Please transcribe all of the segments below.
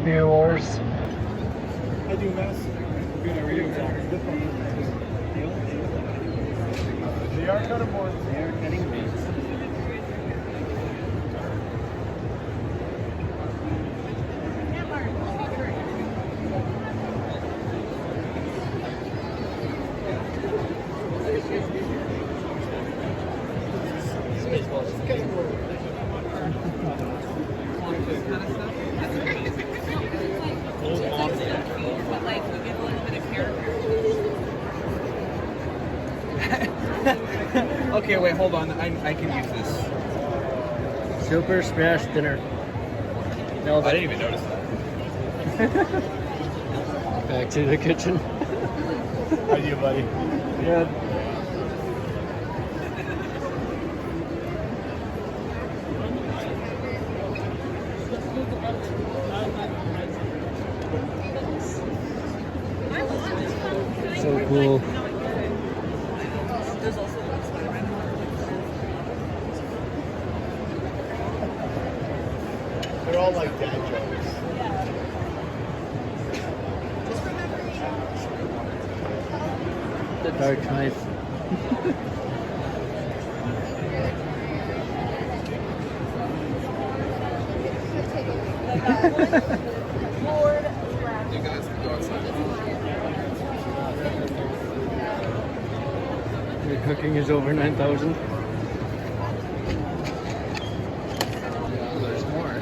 viewers. I do mess. Good, how are you? They are cutting boards. They are cutting beads. Okay, wait, hold on. I can use this. Super smash dinner. No, I didn't even notice that. back to the kitchen. How are you, buddy? Good. So cool. They're all like dad jokes. The dark knife. You guys can go outside. Your cooking is over 9,000. There's more.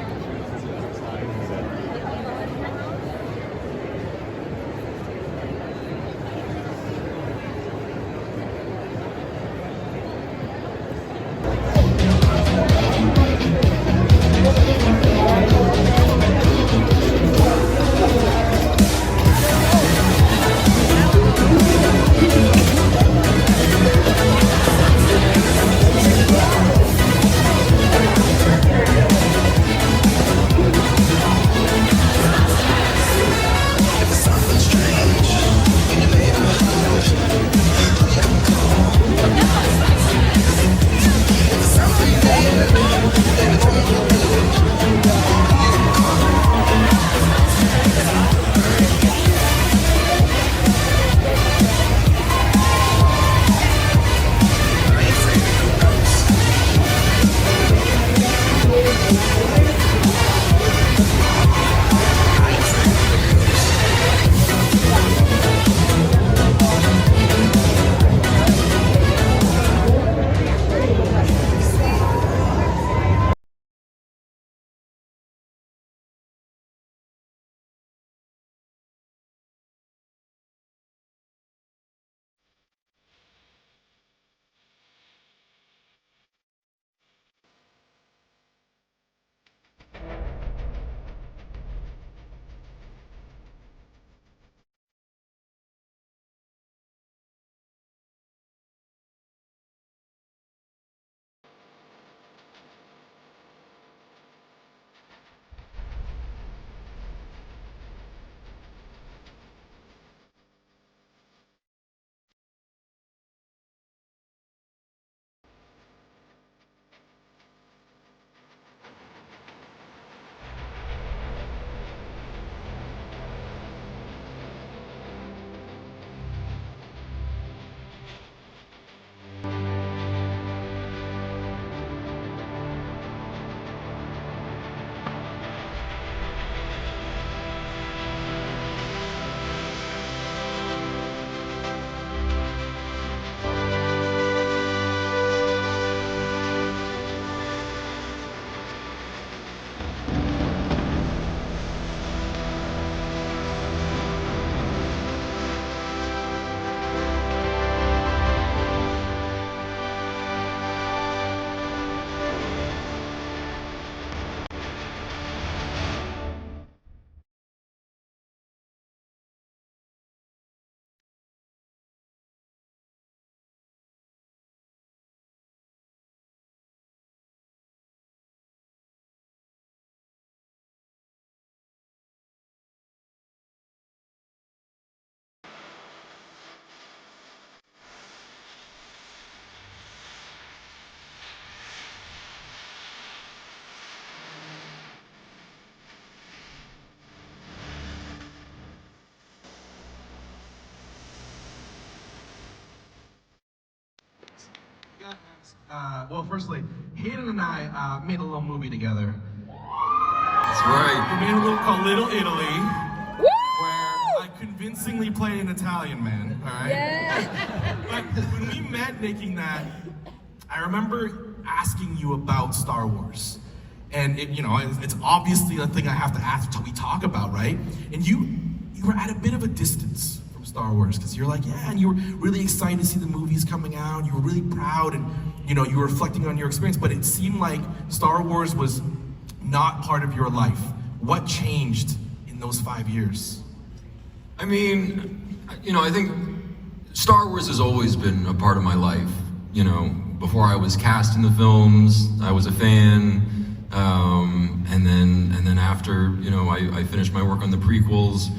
Well, firstly, Hayden and I made a little movie together. That's right. We made a little called Little Italy, where I convincingly played an Italian man. All right. Yeah. But when we met making that, I remember asking you about Star Wars. And it's obviously a thing I have to ask until we talk about, right? And you were at a bit of a distance from Star Wars, because you're like, yeah, and you were really excited to see the movies coming out. You were really proud, and you were reflecting on your experience, but it seemed like Star Wars was not part of your life. What changed in those 5 years? I mean, I think Star Wars has always been a part of my life. Before I was cast in the films, I was a fan. And then after, I finished my work on the prequels,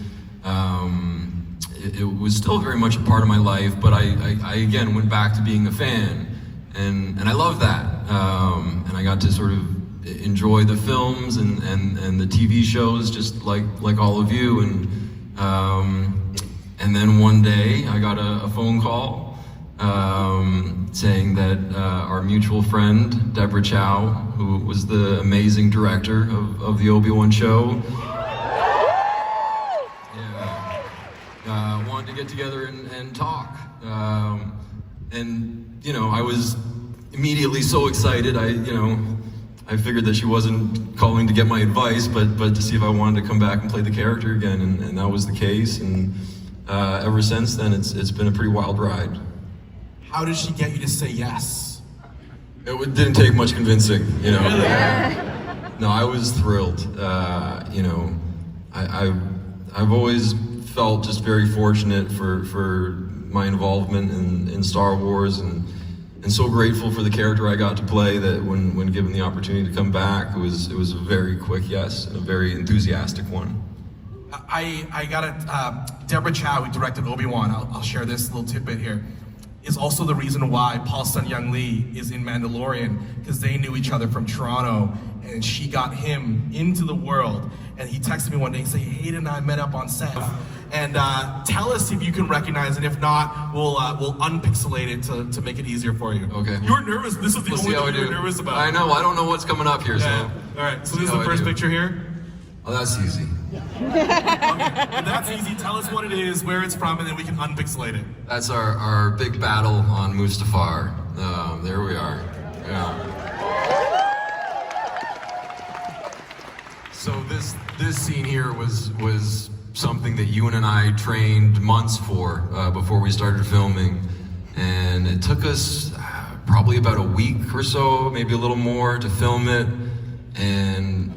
it was still very much a part of my life, but I again went back to being a fan, and I love that. And I got to sort of enjoy the films and the TV shows just like all of you, and then one day I got a phone call saying that our mutual friend, Deborah Chow, who was the amazing director of the Obi-Wan show, wanted to get together and talk. I was immediately so excited. I figured that she wasn't calling to get my advice, but to see if I wanted to come back and play the character again, and that was the case. And ever since then, it's been a pretty wild ride. How did she get you to say yes? It didn't take much convincing, No, I was thrilled. I've always felt just very fortunate for my involvement in Star Wars, and so grateful for the character I got to play, that when given the opportunity to come back, it was a very quick yes, and a very enthusiastic one. I got Deborah Chow, who directed Obi-Wan. I'll share this little tidbit here. Is also the reason why Paul Sun-Young Lee is in Mandalorian, because they knew each other from Toronto, and she got him into the world. And he texted me one day and said, Hayden and I met up on set. And tell us if you can recognize it. If not, we'll unpixelate it to make it easier for you. Okay. You were nervous. This is the only thing you were nervous about. I know. I don't know what's coming up here. Yeah. So. All right. So this is the first picture here. Oh, that's easy. Okay. Well, that's easy. Tell us what it is, where it's from, and then we can unpixelate it. That's our big battle on Mustafar. There we are. Yeah. So this scene here was something that Ewan and I trained months for before we started filming, and it took us probably about a week or so, maybe a little more, to film it. And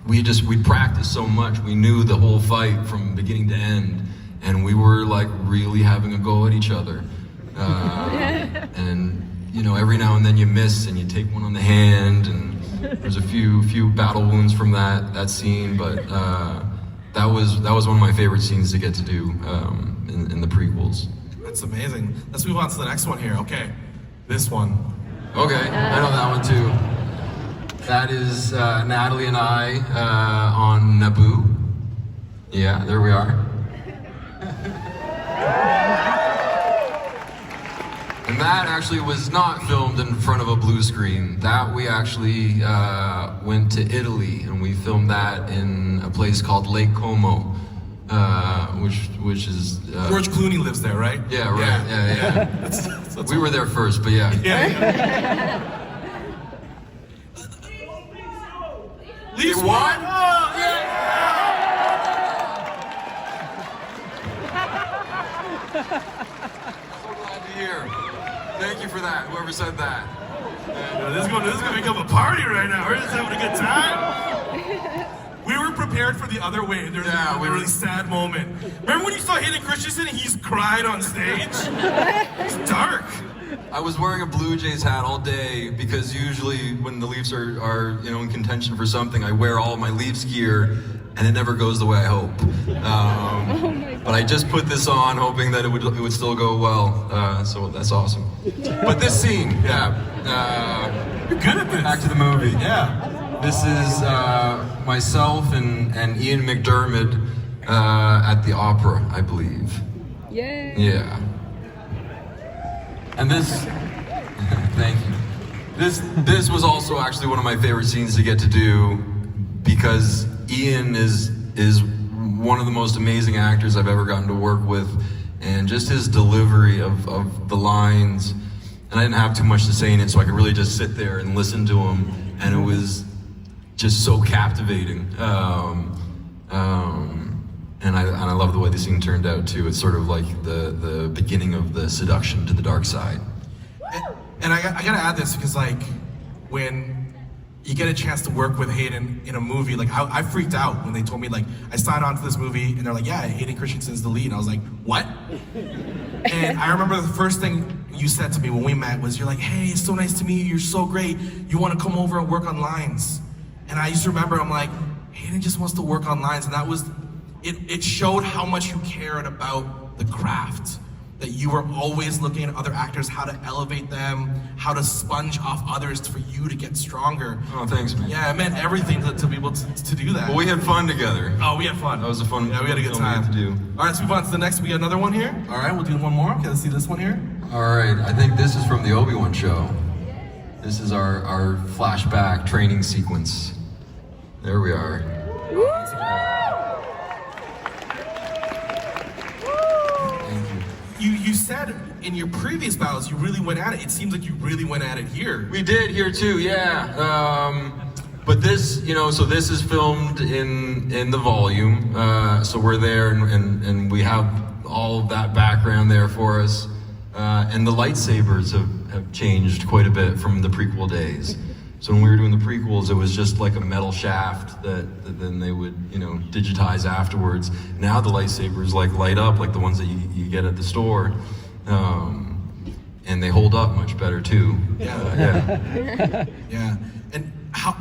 we practiced so much. We knew the whole fight from beginning to end, and we were like really having a go at each other. And every now and then you miss and you take one on the hand, and there's a few battle wounds from that scene, but that was one of my favorite scenes to get to do in the prequels. That's amazing. Let's move on to the next one here. Okay, this one. Okay, I know that one too. That is Natalie and I on Naboo. Yeah, there we are. And that actually was not filmed in front of a blue screen. That we actually went to Italy, and we filmed that in a place called Lake Como, which is... George Clooney lives there, right? Yeah, right. Yeah. That's We were there first, but yeah. Yeah. Leafs won! Oh, yeah! So glad to hear. Thank you for that, whoever said that. This is going to become a party right now. We're just having a good time. We were prepared for the other way. There's a really sad moment. Remember when you saw Hayden Christensen and he's cried on stage? It's dark. I was wearing a Blue Jays hat all day because usually when the Leafs are in contention for something, I wear all my Leafs gear and it never goes the way I hope. But I just put this on hoping that it would still go well. So that's awesome. But this scene, You're good at this. back to the movie. Yeah. This is myself and Ian McDermott at the opera, I believe. Yay. Yeah. And this Thank you. This was also actually one of my favorite scenes to get to do because Ian is one of the most amazing actors I've ever gotten to work with, and just his delivery of the lines. And I didn't have too much to say in it, so I could really just sit there and listen to him, and it was just so captivating. And I love the way the scene turned out too. It's sort of like the beginning of the seduction to the dark side. And I gotta add this because like when you get a chance to work with Hayden in a movie, like I freaked out when they told me like I signed on to this movie and they're like, yeah, Hayden Christensen's the lead. And I was like, what? And I remember the first thing you said to me when we met was you're like, hey, it's so nice to meet you. You're so great. You want to come over and work on lines? And I used to remember I'm like, Hayden just wants to work on lines, and that was it showed how much you cared about the craft. That you were always looking at other actors, how to elevate them, how to sponge off others for you to get stronger. Oh, thanks, man. Yeah, it meant everything to be able to do that. Well, we had fun together. Oh, we had fun. That was a fun. Yeah, we had a good film we time. had to do. All right, let's move on to the next. We got another one here. All right, we'll do one more. Okay, let's see this one here. All right, I think this is from the Obi-Wan show. This is our flashback training sequence. There we are. Thank you. You said in your previous battles you really went at it. It seems like you really went at it here. We did here too, yeah. But this, so this is filmed in the volume. So we're there and we have all of that background there for us. And the lightsabers have changed quite a bit from the prequel days. So when we were doing the prequels, it was just like a metal shaft that then they would, digitize afterwards. Now the lightsabers like light up like the ones that you get at the store. And they hold up much better too. Yeah. Yeah. And how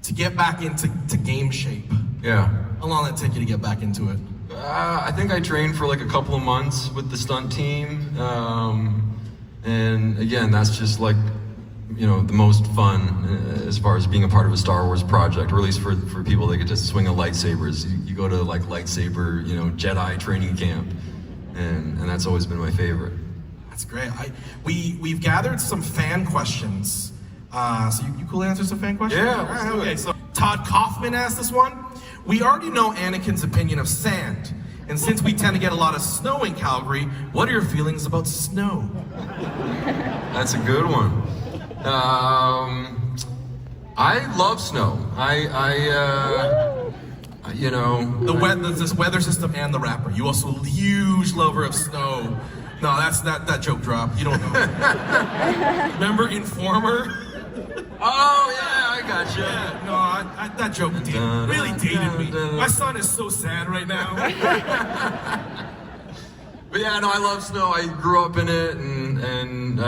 to get back into game shape? Yeah. How long did it take you to get back into it? I think I trained for like a couple of months with the stunt team. And again, that's just like, the most fun as far as being a part of a Star Wars project, or at least for people that get to swing a lightsabers. You go to like lightsaber, Jedi training camp, and that's always been my favorite. That's great. We've gathered some fan questions. So you cool to answer some fan questions? Yeah, All right, let's do okay. it. So Todd Kaufman asked this one. We already know Anakin's opinion of sand. And since we tend to get a lot of snow in Calgary, what are your feelings about snow? That's a good one. I love snow. This weather system and the rapper. You also a huge lover of snow. No, that joke dropped. You don't know. Remember Informer? Oh yeah, I gotcha. Yeah, no, that joke really dated me. My son is so sad right now. But yeah, no, I love snow. I grew up in it, and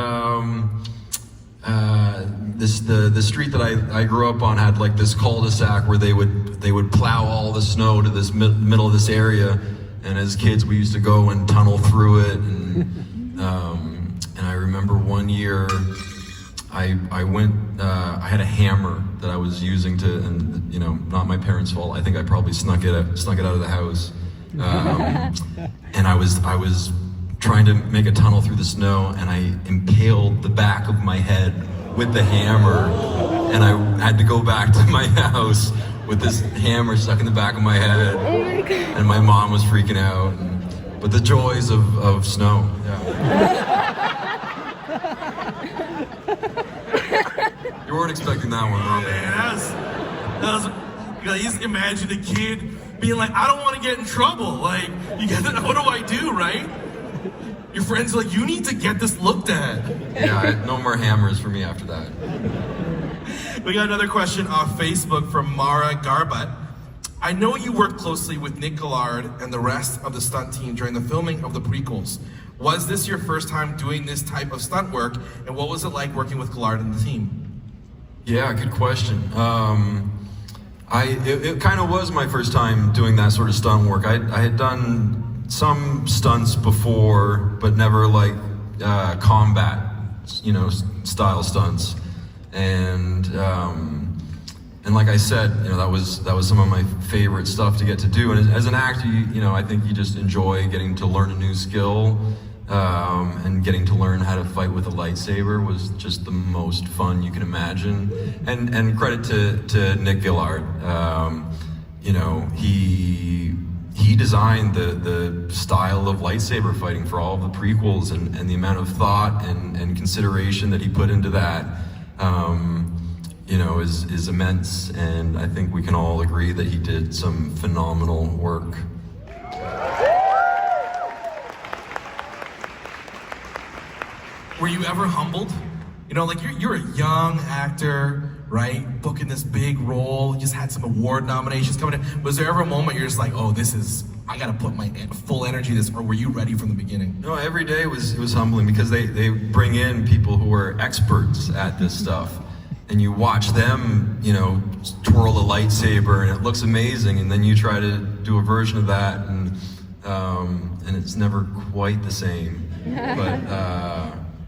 the street that I grew up on had like this cul-de-sac where they would plow all the snow to this middle of this area, and as kids we used to go and tunnel through it, and I remember one year I went I had a hammer that I was using to, and not my parents' fault. I think I probably snuck it out of the house, and I was trying to make a tunnel through the snow, and I impaled the back of my head with the hammer, and I had to go back to my house with this hammer stuck in the back of my head, and my mom was freaking out. But the joys of snow. Yeah. You weren't expecting that one, Oh right? man, that was. Just imagine a kid being like, I don't want to get in trouble. Like, what do I do, right? Your friends are like, you need to get this looked at. Yeah, no more hammers for me after that. We got another question off Facebook from Mara Garbutt. I know you worked closely with Nick Gillard and the rest of the stunt team during the filming of the prequels. Was this your first time doing this type of stunt work, and what was it like working with Gillard and the team? Yeah, good question. It kind of was my first time doing that sort of stunt work. I had done some stunts before, but never like combat, style stunts. And like I said, that was some of my favorite stuff to get to do. And as an actor, I think you just enjoy getting to learn a new skill. and getting to learn how to fight with a lightsaber was just the most fun you can imagine. And credit to Nick Gillard. You know, he designed the style of lightsaber fighting for all of the prequels, and the amount of thought and consideration that he put into that, you know, is immense. And I think we can all agree that he did some phenomenal work. Were you ever humbled? You know, like you're a young actor, right? Booking this big role, you just had some award nominations coming in. Was there ever a moment you're just like, oh, I gotta put my full energy in this, or were you ready from the beginning? No, every day was humbling, because they bring in people who are experts at this stuff, and you watch them, you know, twirl a lightsaber, and it looks amazing, and then you try to do a version of that, and it's never quite the same.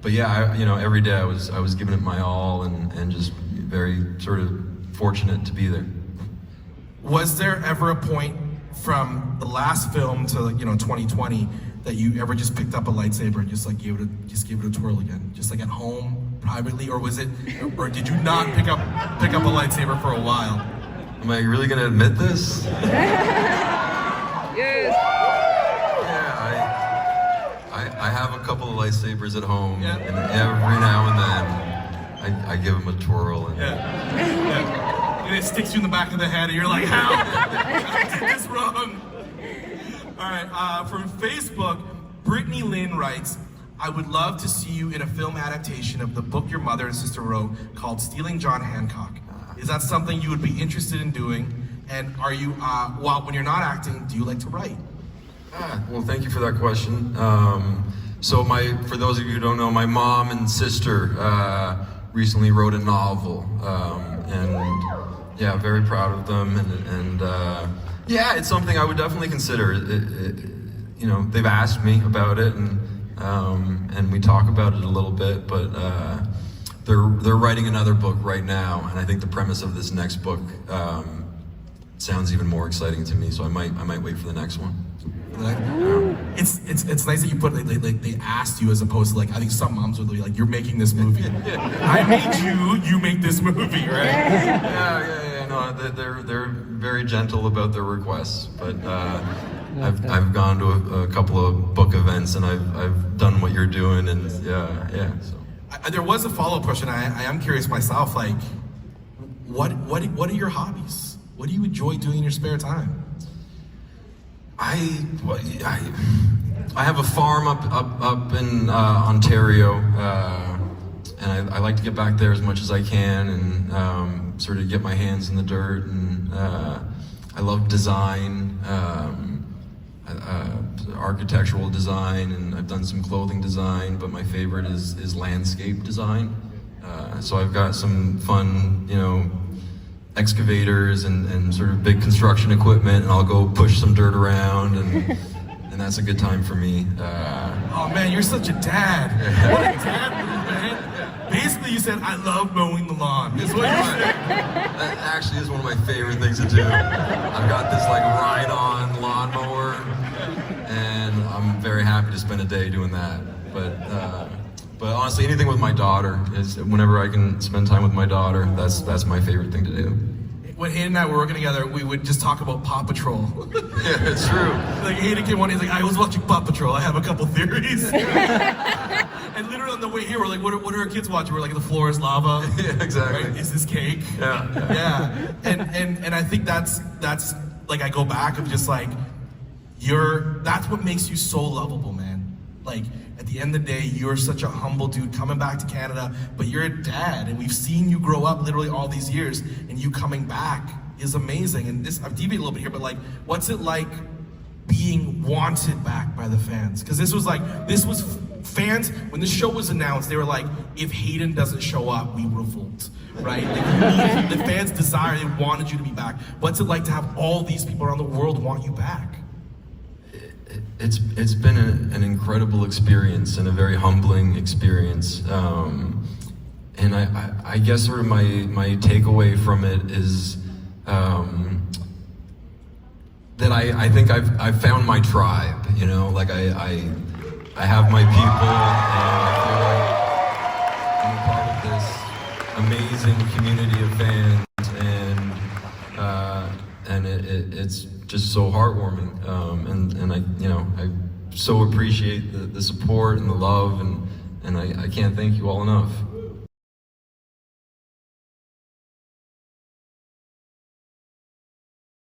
But yeah, you know, every day I was giving it my all, and just very sort of fortunate to be there. Was there ever a point from the last film to 2020 that you ever just picked up a lightsaber and just gave it a twirl again, just like at home privately, or did you not pick up a lightsaber for a while? Am I really gonna admit this? Yes. I have a couple of lightsabers at home, Yeah. and every now and then I give them a twirl. And Yeah. And it sticks you in the back of the head, and you're like, how? I did this wrong. All right, from Facebook, Brittany Lynn writes, I would love to see you in a film adaptation of the book your mother and sister wrote called Stealing John Hancock. Is that something you would be interested in doing? And are you, when you're not acting, do you like to write? Well, thank you for that question. For those of you who don't know, my mom and sister recently wrote a novel, and yeah, very proud of them. And yeah, it's something I would definitely consider. You know, they've asked me about it, and we talk about it a little bit. But they're writing another book right now, and I think the premise of this next book sounds even more exciting to me. So I might wait for the next one. It's nice that you put it like they asked you, as opposed to, like, I think some moms would be like, you're making this movie. I made you make this movie, right? Yeah. No, they're very gentle about their requests, but I've gone to a couple of book events, and I've done what you're doing, and yeah. So there was a follow-up question. I am curious myself, like, what are your hobbies? What do you enjoy doing in your spare time? I have a farm up in Ontario, and I like to get back there as much as I can, and sort of get my hands in the dirt. And I love design, architectural design, and I've done some clothing design. But my favorite is landscape design. So I've got some fun, you know, excavators and sort of big construction equipment, and I'll go push some dirt around, and that's a good time for me. Oh man, you're such a dad. What a dad move, man. Basically, you said, I love mowing the lawn. Is what you said. That actually is one of my favorite things to do. I've got this like ride-on lawnmower, and I'm very happy to spend a day doing that. But honestly, anything with my daughter is, whenever I can spend time with my daughter, that's my favorite thing to do. When Hayden and I were working together, we would just talk about Paw Patrol. Yeah, it's true. Like, Hayden came on, he's like, I was watching Paw Patrol, I have a couple theories. And literally on the way here, we're like, what are our kids watching? We're like, the floor is lava. Yeah, exactly. Right? Is this cake? Yeah. And I think that's like, I go back of just like, that's what makes you so lovable, man. Like, at the end of the day, you're such a humble dude coming back to Canada, but you're a dad, and we've seen you grow up literally all these years, and you coming back is amazing. And this, I've deviated a little bit here, but like, what's it like being wanted back by the fans? Because this was fans, when the show was announced, they were like, if Hayden doesn't show up, we revolt, right? Like, the fans desire, they wanted you to be back. What's it like to have all these people around the world want you back? It's been an incredible experience, and a very humbling experience. And I guess sort of my takeaway from it is that I think I've found my tribe. You know, like I have my people, and I feel like I'm a part of this amazing community of fans, and it's just so heartwarming. And I, you know, I so appreciate the support and the love, and I can't thank you all enough.